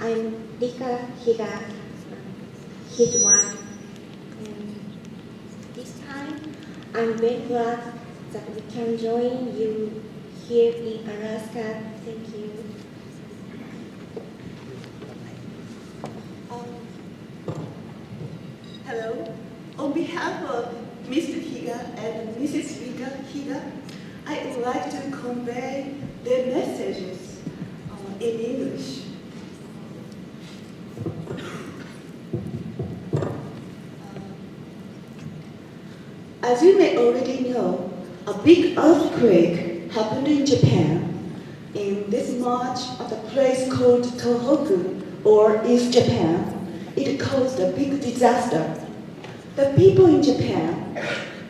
I'm Rika Higa, his wife. And this time, I'm very glad that we can join you here in Alaska. Thank you. Hello. On behalf of Mr. Higa and Mrs. Rika Higa, I would like to convey their messages in English. As you may already know, a big earthquake happened in Japan in this March at a place called Tohoku, or East Japan. It caused a big disaster. The people in Japan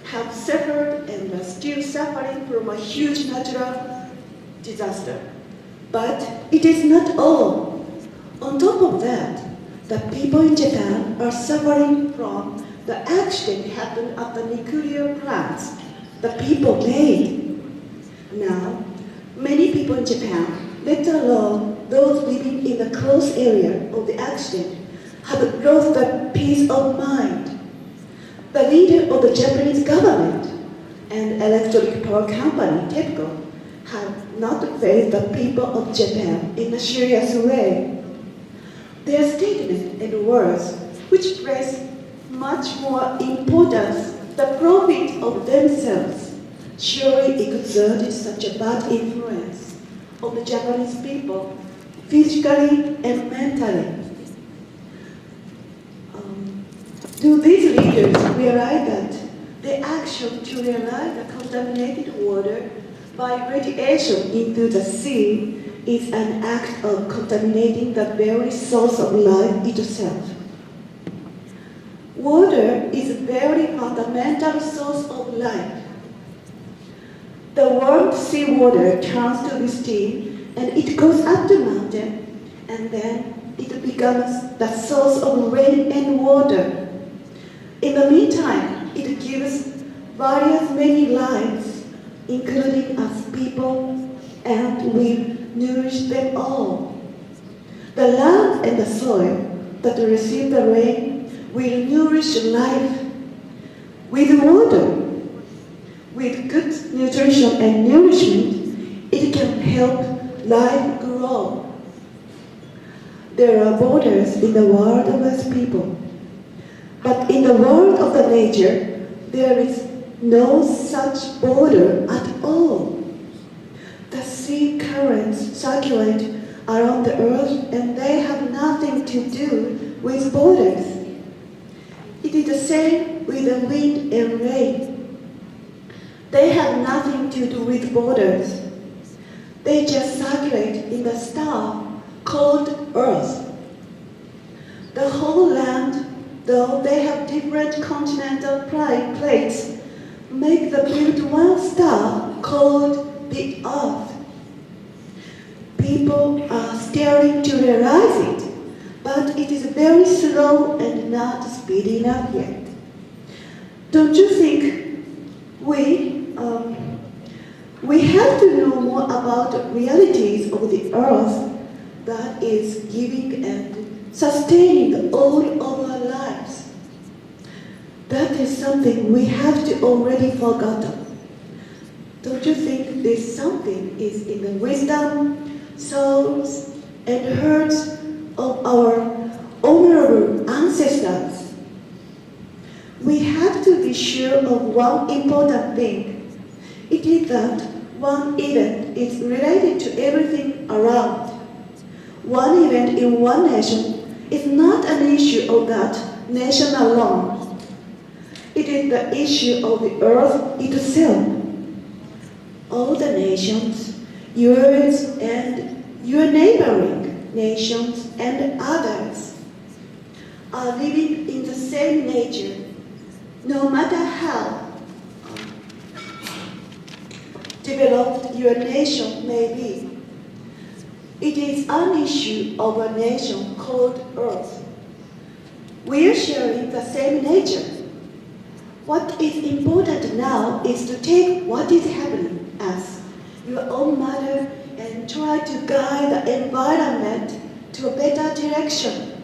have suffered and are still suffering from a huge natural disaster. But it is not all. On top of that, the people in Japan are suffering from the accident happened at the nuclear plants the people made. Now, many people in Japan, let alone those living in the close area of the accident, have lost their peace of mind. The leader of the Japanese government and electric power company, TEPCO, have not faced the people of Japan in a serious way. Their statement and words, which place much more importance the profit of themselves, surely exerted such a bad influence on the Japanese people, physically and mentally. Do these leaders realize that the action to realize the contaminated water by radiation into the sea is an act of contaminating the very source of life itself? Water is a very fundamental source of life. The warm seawater turns to steam and it goes up the mountain, and then it becomes the source of rain and water. In the meantime, it gives various many lives, including us people, and we nourish them all. The land and the soil that receive the rain will nourish life with water. With good nutrition and nourishment, it can help life grow. There are borders in the world of us people. But in the world of the nature, there is no such border at all. The sea currents circulate around the earth and they have nothing to do with borders. It is the same with the wind and rain. They have nothing to do with borders. They just circulate in the star called Earth. The whole land, though they have different continental plates, make the build one star called the Earth. People are starting to realize it, but it is very slow and not speedy enough yet. Don't you think we have to know more about the realities of the Earth that is giving and sustaining all of our lives? That is something we have to already forgotten. Don't you think this something is in the wisdom, souls, and hearts of our honorable ancestors? We have to be sure of one important thing. It is that one event is related to everything around. One event in one nation is not an issue of that nation alone. It is the issue of the earth itself. All the nations, yours and your neighboring nations and others, are living in the same nature, no matter how developed your nation may be. It is an issue of a nation called Earth. We are sharing the same nature. What is important now is to take what is happening as your own mother and try to guide the environment to to a better direction.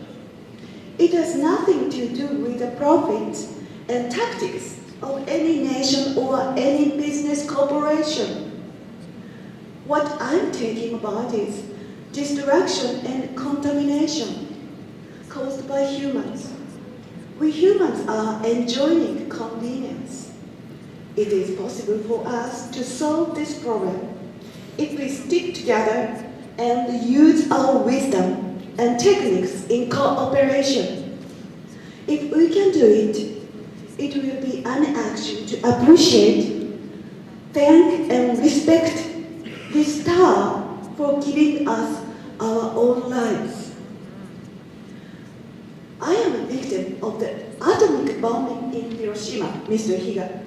It has nothing to do with the profits and tactics of any nation or any business corporation. What I'm talking about is destruction and contamination caused by humans. We humans are enjoying convenience. It is possible for us to solve this problem if we stick together and use our wisdom and techniques in cooperation. If we can do it, it will be an action to appreciate, thank, and respect this star for giving us our own lives. I am a victim of the atomic bombing in Hiroshima, Mr. Higa.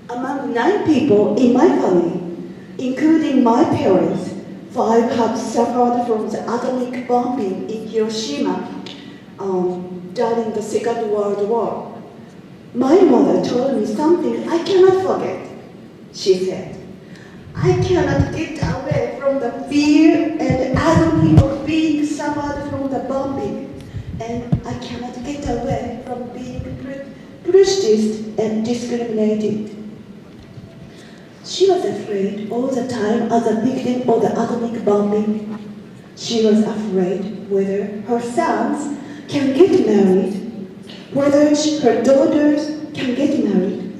Among 9 people in my family, including my parents, 5 have suffered from the atomic bombing in Hiroshima during the Second World War. My mother told me something I cannot forget. She said, "I cannot get away from the fear and agony of being suffered from the bombing, and I cannot get away from being prejudiced and discriminated." She was afraid all the time as a victim of the atomic bombing. She was afraid whether her sons can get married, whether her daughters can get married,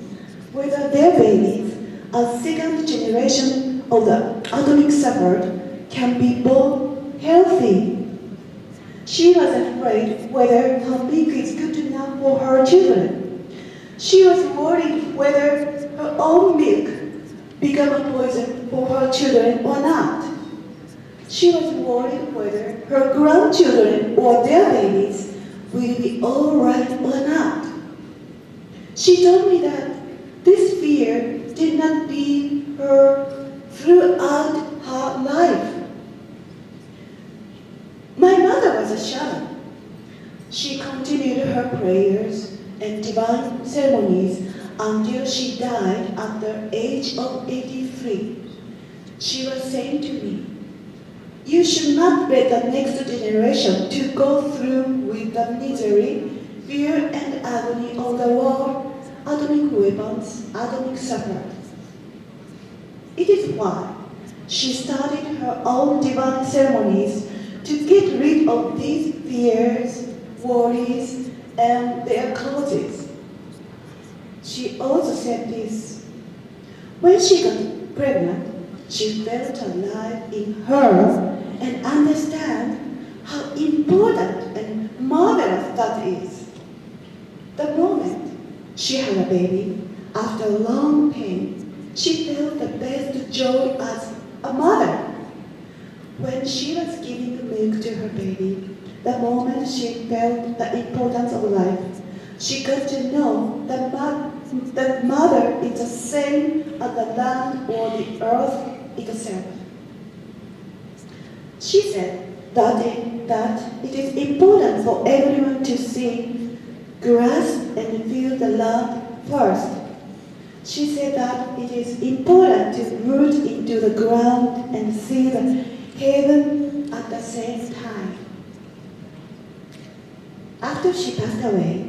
whether their babies, as second generation of the atomic suffered, can be born healthy. She was afraid whether her milk is good enough for her children. She was worried whether her own milk become a poison for her children or not. She was worried whether her grandchildren or their babies will be all right or not. She told me that this fear did not leave her throughout her life. My mother was a shaman. She continued her prayers and divine ceremonies until she died at the age of 83. She was saying to me, "You should not let the next generation to go through with the misery, fear, and agony of the war, atomic weapons, atomic suffering." It is why she started her own divine ceremonies to get rid of these fears, worries, and their causes. She also said this: when she got pregnant, she felt alive in her and understand how important and marvelous that is. The moment she had a baby, after long pain, she felt the best joy as a mother. When she was giving milk to her baby, the moment she felt the importance of life, she got to know that mother is the same as the land or the earth itself. She said that it is important for everyone to see, grasp, and feel the land first. She said that it is important to root into the ground and see the heaven at the same time. After she passed away,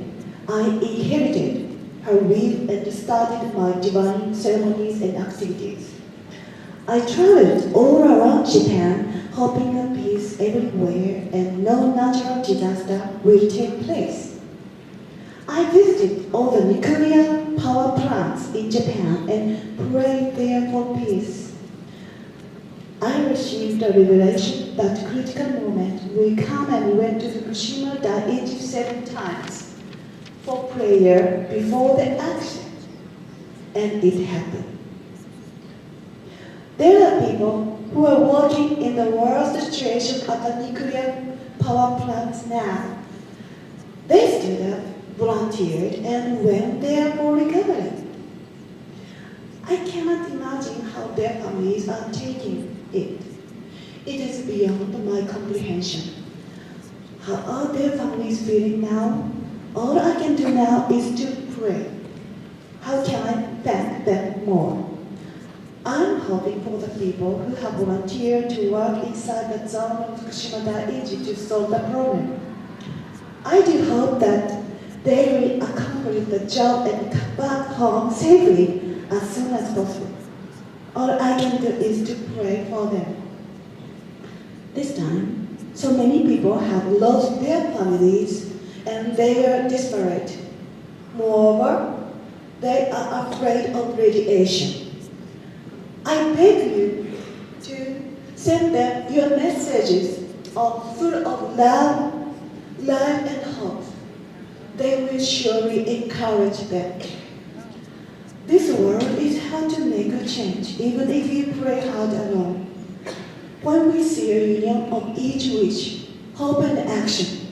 I inherited her will and started my divine ceremonies and activities. I traveled all around Japan, hoping for peace everywhere and no natural disaster will take place. I visited all the nuclear power plants in Japan and prayed there for peace. I received a revelation that critical moment will come, and went to Fukushima Daiichi 7 times for prayer before the action, and it happened. There are people who are working in the worst situation at the nuclear power plants now. They stood up, volunteered, and went there for recovery. I cannot imagine how their families are taking it. It is beyond my comprehension. How are their families feeling now? All I can do now is to pray. How can I thank them more? I'm hoping for the people who have volunteered to work inside the zone of Fukushima Daiichi to solve the problem. I do hope that they will accomplish the job and come back home safely as soon as possible. All I can do is to pray for them. This time, so many people have lost their families and they are desperate. Moreover, they are afraid of radiation. I beg you to send them your messages full of love, life, and hope. They will surely encourage them. This world is hard to make a change, even if you pray hard alone. When we see a union of each wish, hope, and action,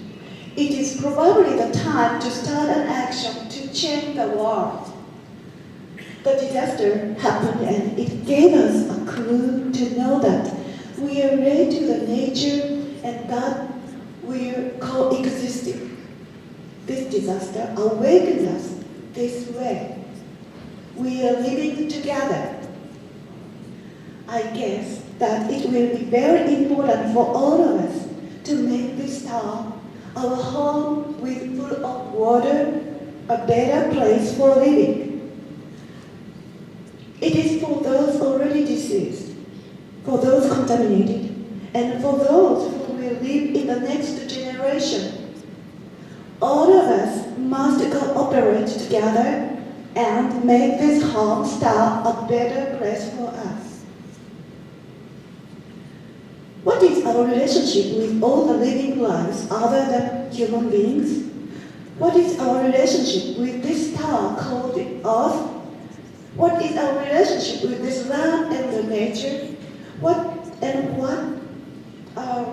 it is probably the time to start an action to change the world. The disaster happened and it gave us a clue to know that we are related to the nature and that we are coexisting. This disaster awakened us this way. We are living together. I guess that it will be very important for all of us to make this town, our home with full of water, a better place for living. It is for those already deceased, for those contaminated, and for those who will live in the next generation. All of us must cooperate together and make this home star a better place for us. What is our relationship with all the living lives other than human beings? What is our relationship with this star called Earth? What is our relationship with this land and the nature? What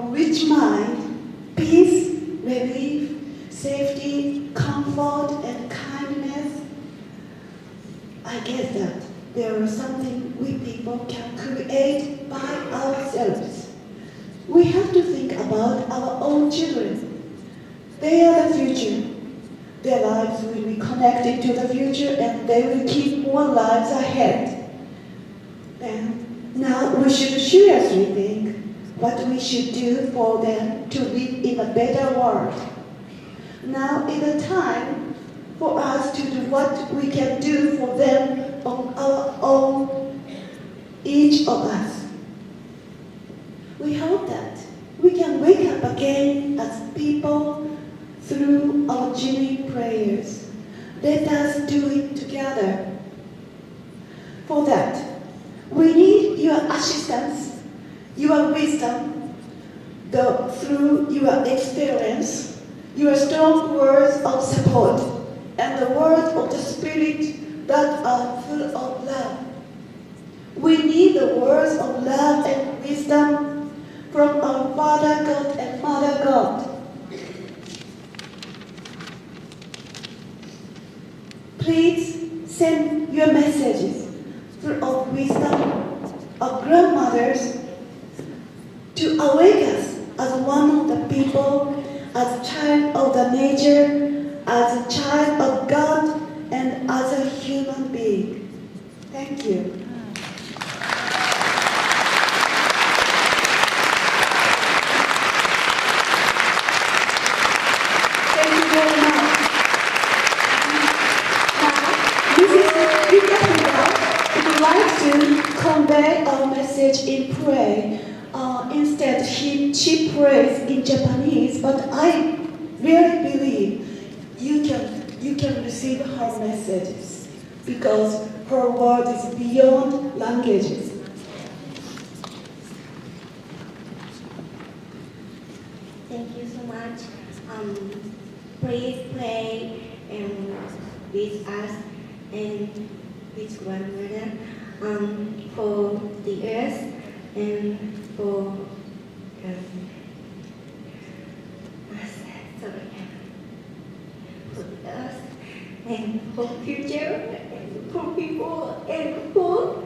rich mind, peace, relief, safety, comfort, and kindness? I guess that there is something we people can create by ourselves. We have to think about our own children. They are the future. Their lives will be connected to the future and they will keep more lives ahead. And now we should seriously think what we should do for them to live in a better world. Now is the time for us to do what we can do for them on our own, each of us. We hope that we can wake up again as people through our genuine prayers. Let us do it together. For that, we need your assistance, your wisdom, through your experience, your strong words of support, and the words of the Spirit that are full of love. We need the words of love and wisdom from our Father God and Mother God. Please send your messages full of wisdom of grandmothers to awake us as one of the people, as a child of the nature, as a child of God, and as a human being. Thank you. Thank you very much. Would like to convey our message in prayer. Instead, she prays in Japanese, but I really believe you can receive her messages because her word is beyond languages. Thank you so much. Please pray with us and with grandmother for the earth and for us and for future and for people and for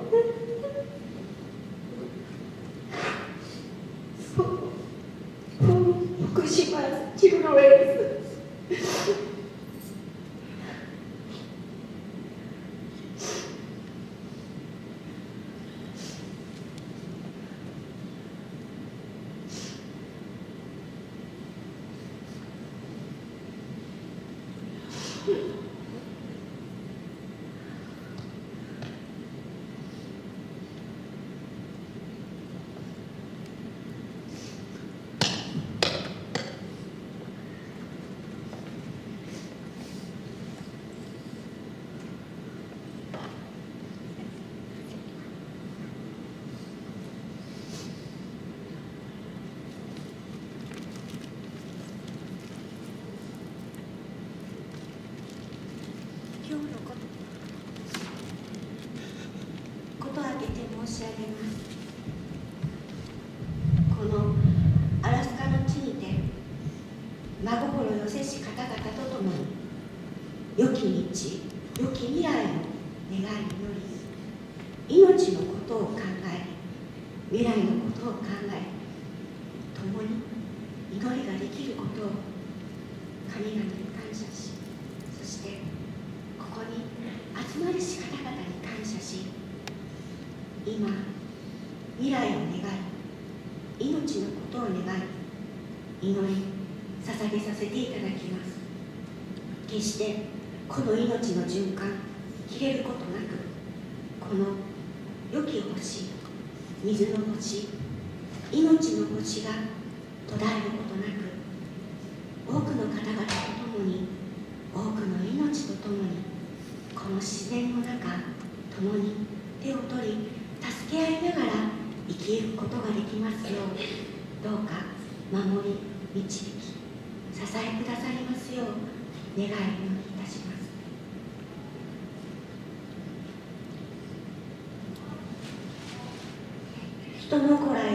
Fukushima's children. き日、良き未来を願い祈り、命のことを考え、未来のことを考え、共に祈りができることを神々に感謝し、そしてここに集まりし方々に感謝し、今未来を願い、命のことを願い、祈り捧げさせていただきます。決してこの命の循環切れることなく、この良き星、水の星、命の星が途絶えることなく、多くの方々と共に、多くの命と共に、この自然の中共に手を取り助け合いながら生きることができますよう、どうか守り導き支えくださいますよう願いをいたします。人の子らよ、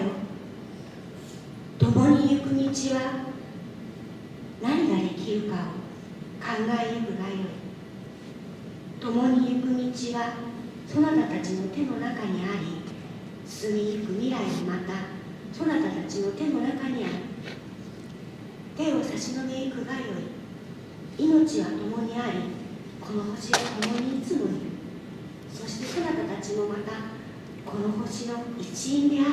共に行く道は何ができるかを考えゆくがよい。共に行く道はそなたたちの手の中にあり、進みゆく未来もまたそなたたちの手の中にある。手を差し伸べゆくがよい。命は共にあり、この星が共にいつもいる。そしてそなたたちもまたこの星の一員であり、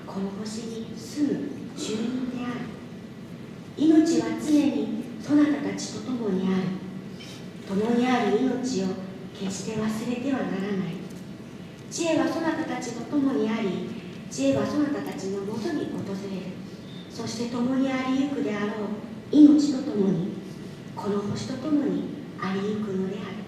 この星に住む住人である。命は常にそなたたちと共にある。共にある命を決して忘れてはならない。知恵はそなたたちと共にあり、知恵はそなたたちのもとに訪れる。そして共にありゆくであろう命と共に、この星と共にありゆくのである。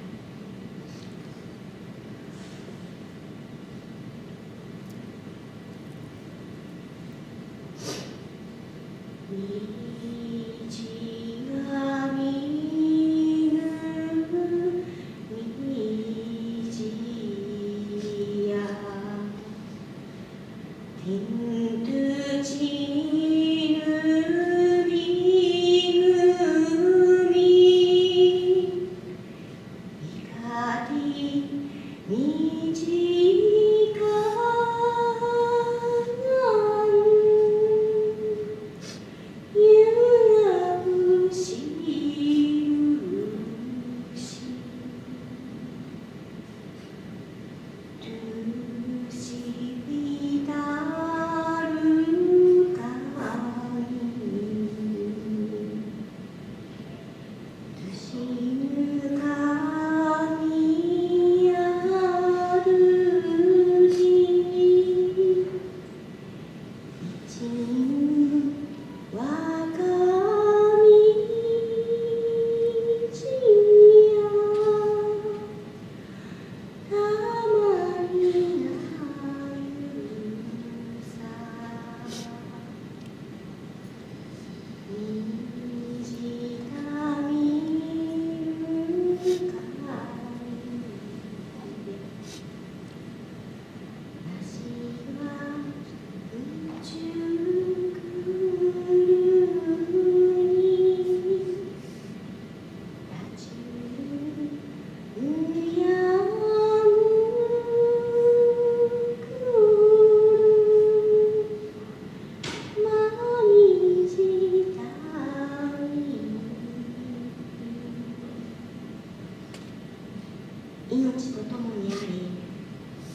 命と共にあり、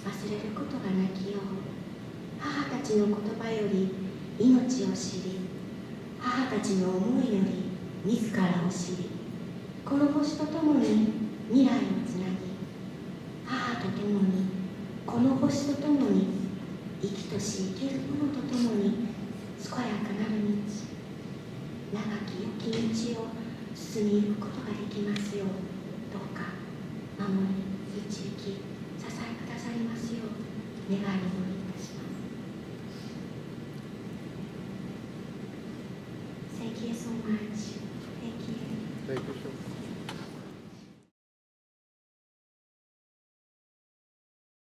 忘れることがなきよう、母たちの言葉より命を知り、母たちの思いより自らを知り、この星と共に未来をつなぎ、母と共にこの星と共に生きとし生けるものと共に健やかなる道、長き良き道を進みゆくことができますよう、どうか守り導き支えくださいますよう願いをいたします。 Thank you so much. Thank you. Thank you so much.